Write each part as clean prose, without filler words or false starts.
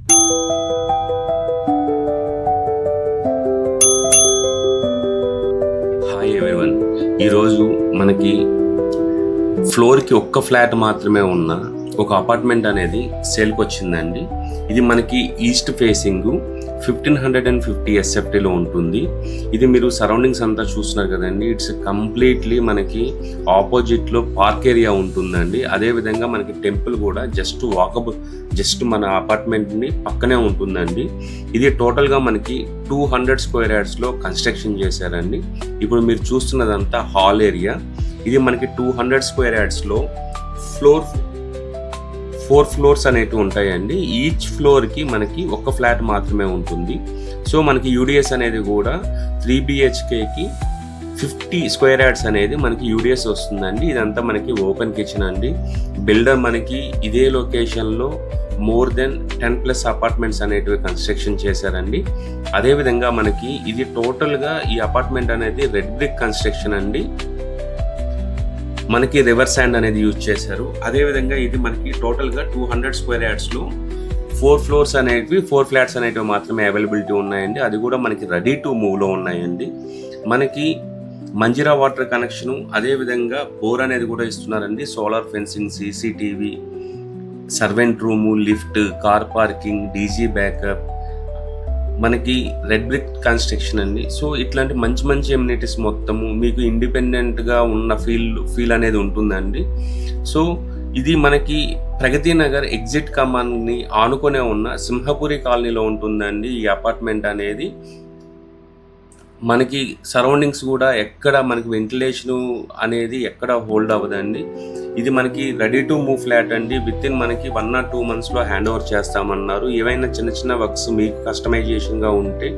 Hi everyone, ఈరోజు మనకి ఫ్లోర్కి ఒక్క ఫ్లాట్ మాత్రమే ఉన్న ఒక అపార్ట్మెంట్ అనేది సేల్కి వచ్చిందండి. ఇది మనకి ఈస్ట్ ఫేసింగ్ 1550 SFTలో ఉంటుంది. ఇది మీరు సరౌండింగ్స్ అంతా చూస్తున్నారు కదండి. ఇట్స్ కంప్లీట్లీ మనకి ఆపోజిట్లో పార్క్ ఏరియా ఉంటుందండి. అదేవిధంగా మనకి టెంపుల్ కూడా జస్ట్ మన అపార్ట్మెంట్ని పక్కనే ఉంటుందండి. ఇది టోటల్గా మనకి 200 స్క్వేర్ యార్డ్స్లో కన్స్ట్రక్షన్ చేశారండి. ఇప్పుడు మీరు చూస్తున్నదంతా హాల్ ఏరియా. ఇది మనకి 200 స్క్వేర్ యార్డ్స్లో 4 ఫ్లోర్స్ అనేటివి ఉంటాయండి. ఈచ్ ఫ్లోర్కి మనకి ఒక ఫ్లాట్ మాత్రమే ఉంటుంది. సో మనకి యూడిఎస్ అనేది కూడా 3 BHKకి 50 స్క్వేర్ యార్డ్స్ అనేది మనకి యూడిఎస్ వస్తుందండి. ఇదంతా మనకి ఓపెన్ కిచెన్ అండి. బిల్డర్ మనకి ఇదే లొకేషన్లో మోర్ దెన్ 10+ అపార్ట్మెంట్స్ అనేటివి కన్స్ట్రక్షన్ చేశారండి. అదేవిధంగా మనకి ఇది టోటల్గా ఈ అపార్ట్మెంట్ అనేది రెడ్ బ్రిక్ కన్స్ట్రక్షన్ అండి. మనకి రివర్ శాండ్ అనేది యూజ్ చేశారు. అదేవిధంగా ఇది మనకి టోటల్గా 200 స్క్వేర్ యార్డ్స్లో 4 ఫ్లాట్స్ అనేటివి మాత్రమే అవైలబిలిటీ ఉన్నాయండి. అది కూడా మనకి రెడీ టు మూవ్లో ఉన్నాయండి. మనకి మంజీరా వాటర్ కనెక్షను, అదేవిధంగా బోర్ అనేది కూడా ఇస్తున్నారండి. Solar fencing, CCTV, servant room, lift, car parking, DG backup, మనకి రెడ్ బ్రిక్ కన్స్ట్రక్షన్ అండి. సో ఇట్లాంటి మంచి ఎమ్యూనిటీస్ మొత్తము మీకు ఇండిపెండెంట్గా ఉన్న ఫీల్ అనేది ఉంటుందండి. సో ఇది మనకి ప్రగతి నగర్ ఎగ్జిట్ కమాన్ని ఆనుకునే ఉన్న సింహపురి కాలనీలో ఉంటుందండి ఈ అపార్ట్మెంట్ అనేది. మనకి సరౌండింగ్స్ కూడా ఎక్కడ మనకి వెంటిలేషను అనేది ఎక్కడ హోల్డ్ అవ్వదండి. ఇది మనకి రెడీ టు మూవ్ ఫ్లాట్ అండి. వితిన్ మనకి 1 or 2 monthsలో హ్యాండ్ ఓవర్ చేస్తామన్నారు. ఏవైనా చిన్న వర్క్స్ మీకు కస్టమైజేషన్గా ఉంటే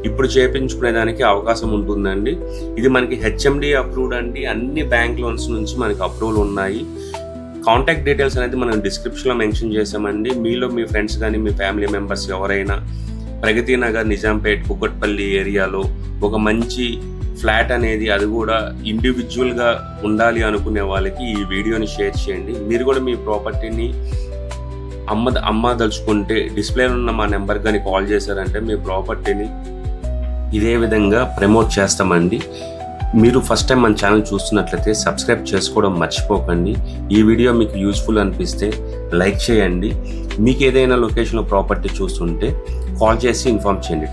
ఇప్పుడు చేయించుకునేదానికి అవకాశం ఉంటుందండి. ఇది మనకి HMD అప్రూవ్డ్ అండి. అన్ని బ్యాంక్ లోన్స్ నుంచి మనకి అప్రూవల్ ఉన్నాయి. కాంటాక్ట్ డీటెయిల్స్ అనేది మనం డిస్క్రిప్షన్లో మెన్షన్ చేసామండి. మీలో మీ ఫ్రెండ్స్ కానీ మీ ఫ్యామిలీ మెంబర్స్ ఎవరైనా ప్రగతి నగర్, నిజాంపేట్, కుకట్పల్లి ఏరియాలో ఒక మంచి ఫ్లాట్ అనేది, అది కూడా ఇండివిజువల్గా ఉండాలి అనుకునే వాళ్ళకి ఈ వీడియోని షేర్ చేయండి. మీరు కూడా మీ ప్రాపర్టీని అమ్మదలుచుకుంటే డిస్ప్లేలో ఉన్న మా నెంబర్ కానీ కాల్ చేశారంటే మీ ప్రాపర్టీని ఇదే విధంగా ప్రమోట్ చేస్తామండి. మీరు ఫస్ట్ టైం మన ఛానల్ చూస్తున్నట్లయితే సబ్స్క్రైబ్ చేసుకోవడం మర్చిపోకండి. ఈ వీడియో మీకు యూస్ఫుల్ అనిపిస్తే లైక్ చేయండి. మీకు ఏదైనా లొకేషన్లో ప్రాపర్టీ చూస్తుంటే కాల్ చేసి ఇన్ఫార్మ్ చేయండి.